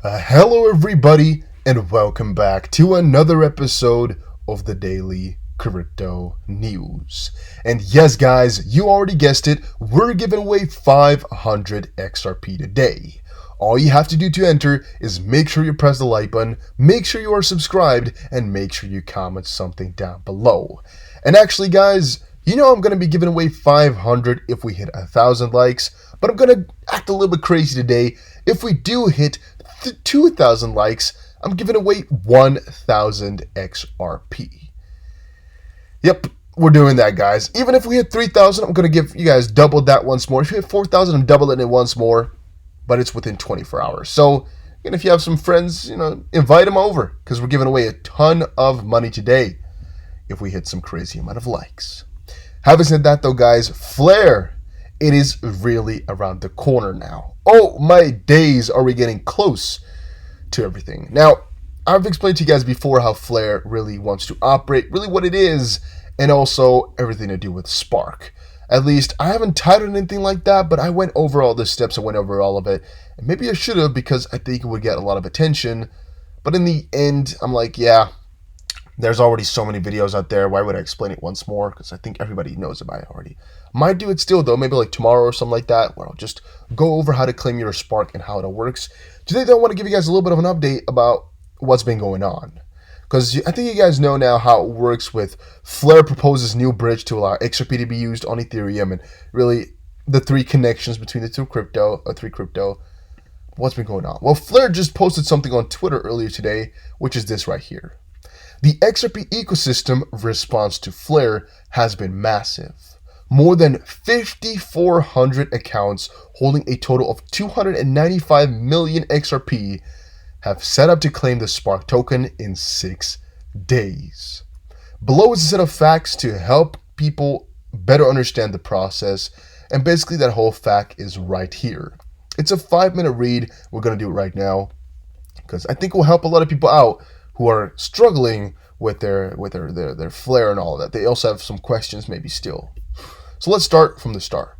Hello everybody and welcome back to another episode of the Daily Crypto News. And yes guys, you already guessed it, we're giving away 500 XRP today. All you have to do to enter is make sure you press the like button, make sure you are subscribed, and make sure you comment something down below. And actually guys, you know I'm going to be giving away 500 if we hit 1,000 likes, but I'm going to act a little bit crazy today. If we do hit 2,000 likes, I'm giving away 1,000 XRP. Yep, we're doing that, guys. Even if we hit 3,000, I'm going to give you guys double that once more. If you hit 4,000, I'm doubling it once more, but it's within 24 hours. So, and if you have some friends, invite them over, because we're giving away a ton of money today if we hit some crazy amount of likes. Having said that, though, guys, Flare, it is really around the corner now. Oh my days, are we getting close to everything. Now, I've explained to you guys before how Flare really wants to operate, really what it is, and also everything to do with Spark. At least, I haven't titled anything like that, but I went over all the steps, I went over all of it, and maybe I should have because I think it would get a lot of attention, but in the end, I'm like, yeah, there's already so many videos out there, why would I explain it once more? Because I think everybody knows about it already. Might do it still though, maybe like tomorrow or something like that, where I'll just go over how to claim your Spark and how it all works. Today though, I want to give you guys a little bit of an update about what's been going on. Because I think you guys know now how it works with Flare proposes new bridge to allow XRP to be used on Ethereum, and really the three connections between the three crypto. What's been going on? Well, Flare just posted something on Twitter earlier today, which is this right here. The XRP ecosystem response to Flare has been massive. More than 5,400 accounts holding a total of 295 million XRP have set up to claim the Spark token in 6 days. Below is a set of facts to help people better understand the process, and basically that whole fact is right here. It's a 5-minute read. We're going to do it right now because I think it will help a lot of people out who are struggling with their Flare and all of that. They also have some questions maybe still. So let's start from the start.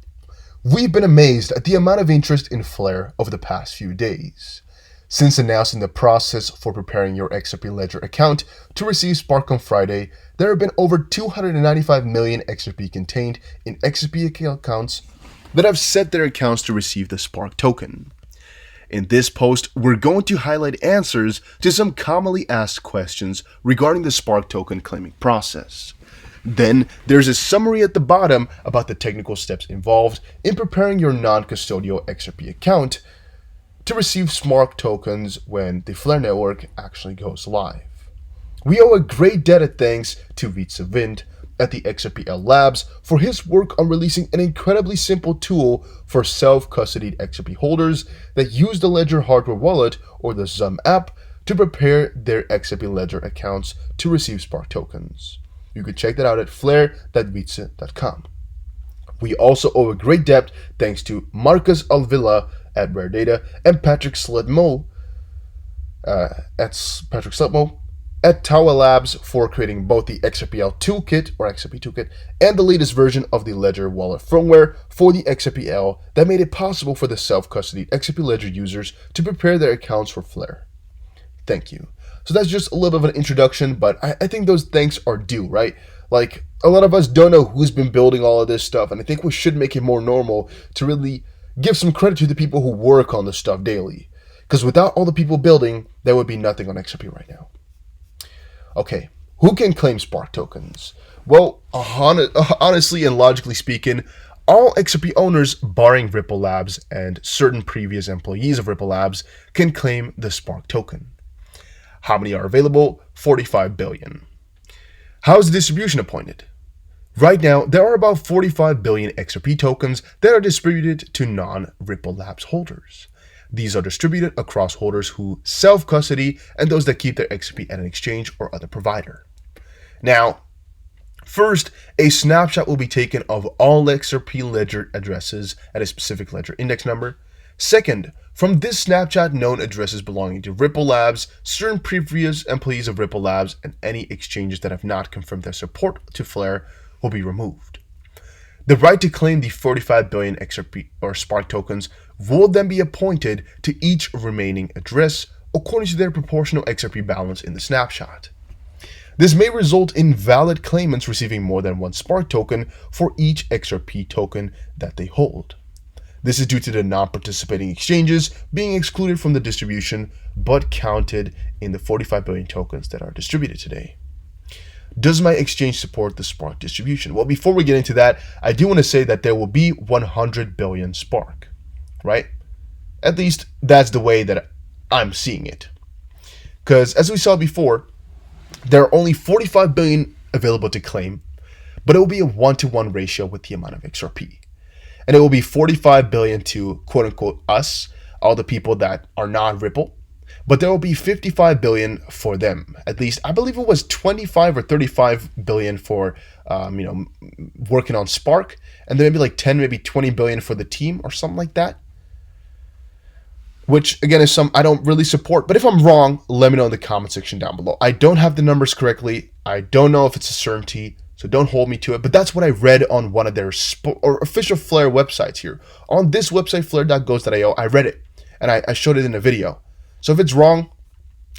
We've been amazed at the amount of interest in Flare over the past few days. Since announcing the process for preparing your XRP Ledger account to receive Spark on Friday, there have been over 295 million XRP contained in XRP accounts that have set their accounts to receive the Spark token. In this post, we're going to highlight answers to some commonly asked questions regarding the Spark token claiming process. Then, there's a summary at the bottom about the technical steps involved in preparing your non-custodial XRP account to receive Spark tokens when the Flare network actually goes live. We owe a great debt of thanks to Vitsa Vint at the XRPL Labs for his work on releasing an incredibly simple tool for self-custodied XRP holders that use the Ledger hardware wallet or the Zum app to prepare their XRP Ledger accounts to receive Spark tokens. You can check that out at flare.vitsa.com. We also owe a great debt thanks to Marcus Alvila at Rare Data and Patrick Sledmo at Tawa Labs for creating both the XRPL toolkit or XRP toolkit and the latest version of the Ledger wallet firmware for the XRPL that made it possible for the self-custodied XRP Ledger users to prepare their accounts for Flare. Thank you. So that's just a little bit of an introduction, but I think those thanks are due, right? Like, a lot of us don't know who's been building all of this stuff, and I think we should make it more normal to really give some credit to the people who work on this stuff daily. Because without all the people building, there would be nothing on XRP right now. Okay, who can claim Spark tokens? Well, honestly and logically speaking, all XRP owners, barring Ripple Labs and certain previous employees of Ripple Labs, can claim the Spark token. How many are available? 45 billion. How is the distribution appointed? Right now, there are about 45 billion XRP tokens that are distributed to non-Ripple Labs holders. These are distributed across holders who self-custody and those that keep their XRP at an exchange or other provider. Now, first, a snapshot will be taken of all XRP ledger addresses at a specific ledger index number. Second, from this snapshot, known addresses belonging to Ripple Labs, certain previous employees of Ripple Labs, and any exchanges that have not confirmed their support to Flare will be removed. The right to claim the 45 billion XRP or Spark tokens will then be appointed to each remaining address according to their proportional XRP balance in the snapshot. This may result in valid claimants receiving more than one Spark token for each XRP token that they hold. This is due to the non-participating exchanges being excluded from the distribution but counted in the 45 billion tokens that are distributed today. Does my exchange support the Spark distribution? Well, before we get into that, I do want to say that there will be 100 billion Spark, right? At least that's the way that I'm seeing it. Because as we saw before, there are only 45 billion available to claim, but it will be a 1-to-1 ratio with the amount of XRP. And it will be 45 billion to quote unquote us, all the people that are not Ripple, but there will be 55 billion for them. At least I believe it was 25 or 35 billion for working on Spark, and then maybe like 10, maybe 20 billion for the team or something like that. Which again is some I don't really support, but if I'm wrong, let me know in the comment section down below. I don't have the numbers correctly. I don't know if it's a certainty, so don't hold me to it, but that's what I read on one of their official Flare websites here. On this website, flare.ghost.io, I read it, and I showed it in a video. So if it's wrong,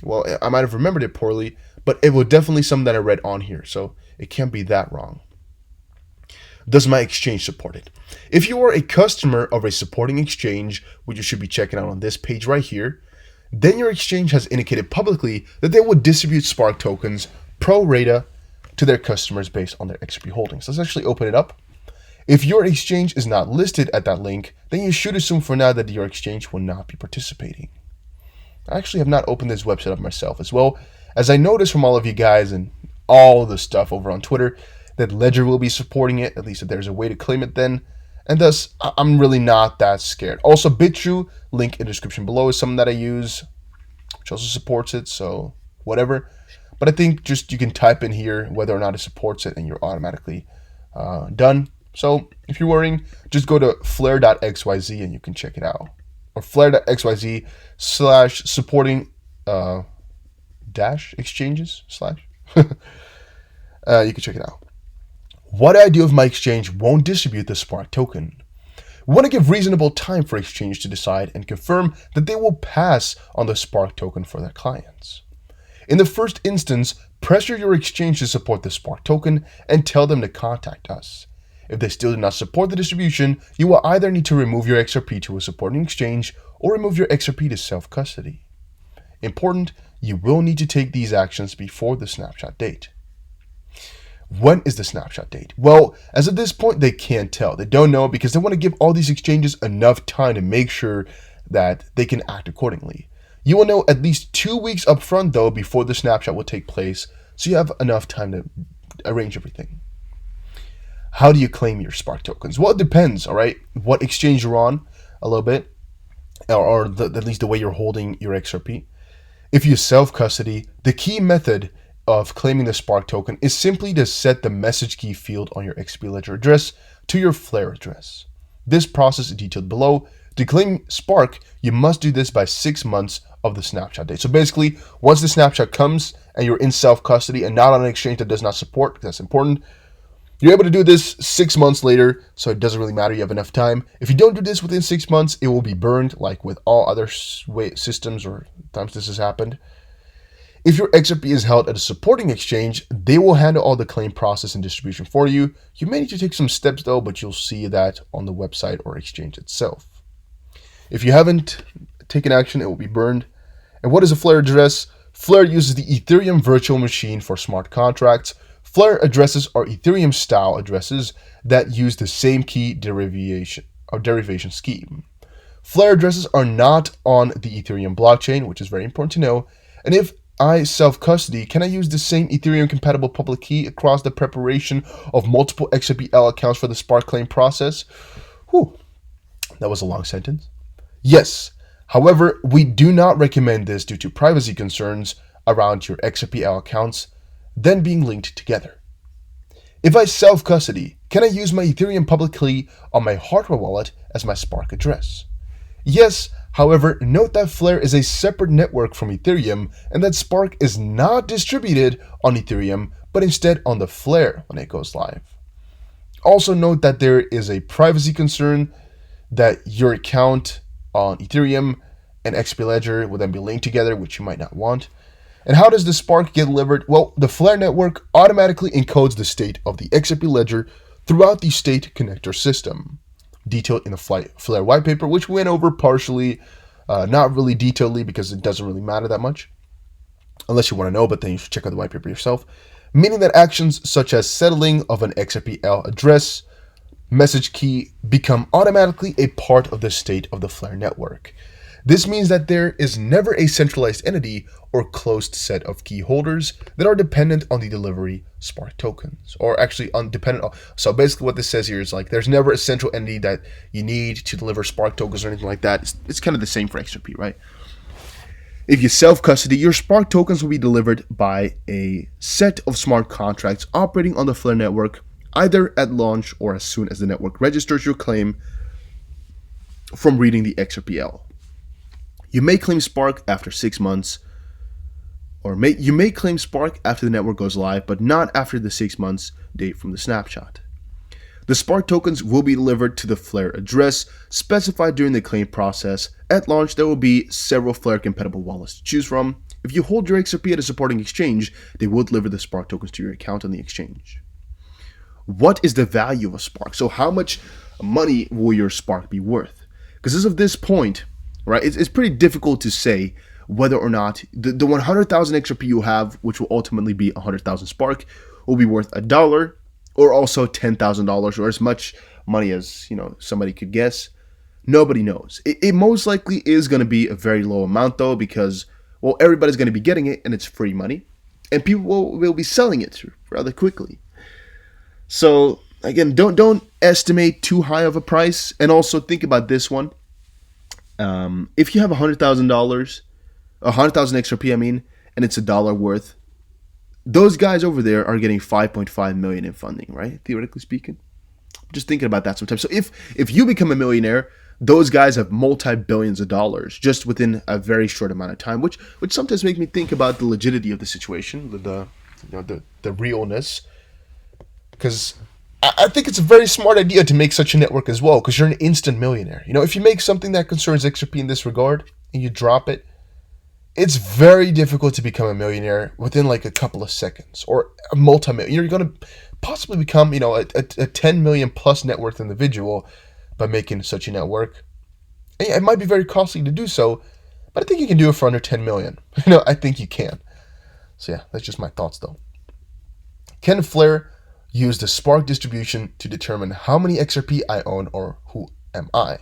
well, I might have remembered it poorly, but it was definitely something that I read on here, so it can't be that wrong. Does my exchange support it? If you are a customer of a supporting exchange, which you should be checking out on this page right here, then your exchange has indicated publicly that they will distribute Spark tokens pro rata to their customers based on their XRP holdings. Let's actually open it up. If your exchange is not listed at that link, then you should assume for now that your exchange will not be participating. I actually have not opened this website up myself, as well as I noticed from all of you guys and all the stuff over on Twitter that Ledger will be supporting it, at least if there's a way to claim it then, and thus I'm really not that scared. Also, BitTrue, link in the description below, is something that I use, which also supports it, so whatever. But I think just you can type in here whether or not it supports it and you're automatically done. So if you're worrying, just go to flare.xyz and you can check it out. Or flare.xyz/supporting dash exchanges slash. You can check it out. What do I do if my exchange won't distribute the Spark token? We want to give reasonable time for exchange to decide and confirm that they will pass on the Spark token for their clients. In the first instance, pressure your exchange to support the Spark token and tell them to contact us. If they still do not support the distribution, you will either need to remove your XRP to a supporting exchange or remove your XRP to self-custody. Important, you will need to take these actions before the snapshot date. When is the snapshot date? Well, as of this point, they can't tell. They don't know because they want to give all these exchanges enough time to make sure that they can act accordingly. You will know at least 2 weeks up front, though, before the snapshot will take place, so you have enough time to arrange everything. How do you claim your Spark tokens? Well, it depends, all right, what exchange you're on a little bit, or at least the way you're holding your XRP. If you self-custody, the key method of claiming the Spark token is simply to set the message key field on your XRP Ledger address to your Flare address. This process is detailed below. To claim Spark, you must do this by 6 months of the snapshot date. So basically, once the snapshot comes and you're in self-custody and not on an exchange that does not support, because that's important, you're able to do this 6 months later, so it doesn't really matter. You have enough time. If you don't do this within 6 months, it will be burned, like with all other systems or times this has happened. If your XRP is held at a supporting exchange, they will handle all the claim process and distribution for you. You may need to take some steps though, but you'll see that on the website or exchange itself. If you haven't taken action, it will be burned. And what is a Flare address? Flare uses the Ethereum virtual machine for smart contracts. Flare addresses are Ethereum style addresses that use the same key derivation scheme. Flare addresses are not on the Ethereum blockchain, which is very important to know. And if I self-custody, can I use the same Ethereum compatible public key across the preparation of multiple XRPL accounts for the Spark claim process? Whew, that was a long sentence. Yes. However, we do not recommend this due to privacy concerns around your XRPL accounts then being linked together. If I self-custody, can I use my Ethereum public key on my hardware wallet as my Spark address? Yes. However, note that Flare is a separate network from Ethereum and that Spark is not distributed on Ethereum, but instead on the Flare when it goes live. Also note that there is a privacy concern that your account on Ethereum and XRP ledger will then be linked together, which you might not want. And how does the spark get delivered? Well, the Flare network automatically encodes the state of the XRP ledger throughout the state connector system, detailed in the Flare white paper, which we went over partially, not really detailedly because it doesn't really matter that much, unless you want to know, but then you should check out the white paper yourself. Meaning that actions such as settling of an XRPL address, message key become automatically a part of the state of the Flare network. This means that there is never a centralized entity or closed set of key holders that are dependent on the delivery spark tokens, or actually undependent on. So basically what this says here is like there's never a central entity that you need to deliver spark tokens or anything like that. It's kind of the same for XRP, right? If you self-custody, your spark tokens will be delivered by a set of smart contracts operating on the Flare network, either at launch or as soon as the network registers your claim from reading the XRPL. You may claim Spark after 6 months, or you may claim Spark after the network goes live, but not after the 6 months date from the snapshot. The Spark tokens will be delivered to the Flare address specified during the claim process. At launch, there will be several Flare compatible wallets to choose from. If you hold your XRP at a supporting exchange, they will deliver the Spark tokens to your account on the exchange. What is the value of a Spark? So how much money will your Spark be worth? Because as of this point, right, it's pretty difficult to say whether or not the 100,000 XRP you have, which will ultimately be 100,000 Spark, will be worth $1 or also $10,000 or as much money as, you know, somebody could guess. Nobody knows. It most likely is going to be a very low amount though, because, well, everybody's going to be getting it and it's free money and people will be selling it rather quickly. So again, don't estimate too high of a price, and also think about this one. If you have $100,000, 100,000 XRP, I mean, and it's $1 worth, those guys over there are getting 5.5 million in funding, right? Theoretically speaking, just thinking about that sometimes. So if you become a millionaire, those guys have multi-billions of dollars just within a very short amount of time, which sometimes make me think about the legitimacy of the situation, the realness, because I think it's a very smart idea to make such a network as well, because you're an instant millionaire. You know, if you make something that concerns XRP in this regard and you drop it, it's very difficult to become a millionaire within like a couple of seconds, or a multi-million. You're going to possibly become, you know, a 10 million plus net worth individual by making such a network. And it might be very costly to do so, but I think you can do it for under 10 million. You know, I think you can. So yeah, that's just my thoughts though. Can Flare use the Spark distribution to determine how many XRP I own or who am I?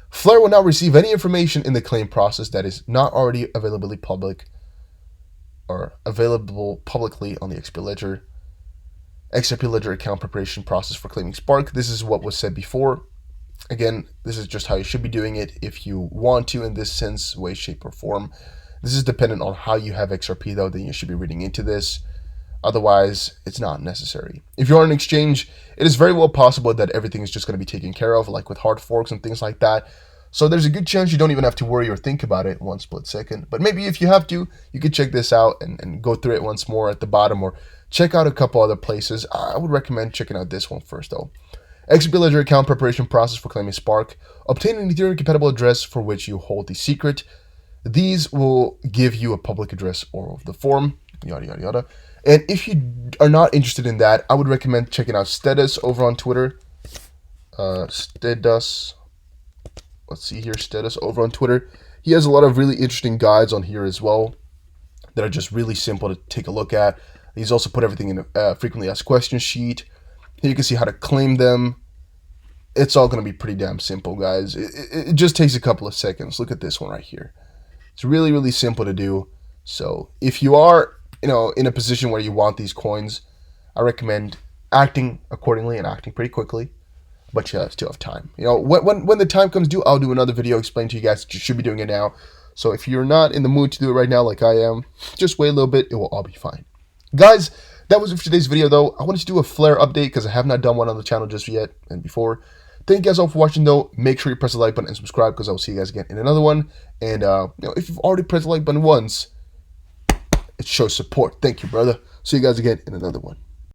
Flare will not receive any information in the claim process that is not already available publicly on the XRP ledger. XRP ledger account preparation process for claiming Spark. This is what was said before. Again, this is just how you should be doing it if you want to, in this sense, way, shape, or form. This is dependent on how you have XRP though, then you should be reading into this. Otherwise, it's not necessary. If you're on an exchange, it is very well possible that everything is just going to be taken care of, like with hard forks and things like that. So there's a good chance you don't even have to worry or think about it one split second. But maybe if you have to, you could check this out and go through it once more at the bottom, or check out a couple other places. I would recommend checking out this one first though. XRP ledger account preparation process for claiming Spark. Obtain an Ethereum compatible address for which you hold the secret. These will give you a public address or of the form, yada, yada, yada. And if you are not interested in that, I would recommend checking out Status over on Twitter. Status over on Twitter. He has a lot of really interesting guides on here as well that are just really simple to take a look at. He's also put everything in a frequently asked questions sheet. Here you can see how to claim them. It's all going to be pretty damn simple, guys. It just takes a couple of seconds. Look at this one right here. It's really, really simple to do. So if you are, you know, in a position where you want these coins, I recommend acting accordingly and acting pretty quickly. But you still have time. You know, when the time comes due, I'll do another video explaining to you guys that you should be doing it now. So if you're not in the mood to do it right now like I am, just wait a little bit. It will all be fine. Guys, that was it for today's video though. I wanted to do a Flare update because I have not done one on the channel just yet and before. Thank you guys all for watching though. Make sure you press the like button and subscribe because I will see you guys again in another one. And you know, if you've already pressed the like button once, it shows support. Thank you, brother. See you guys again in another one.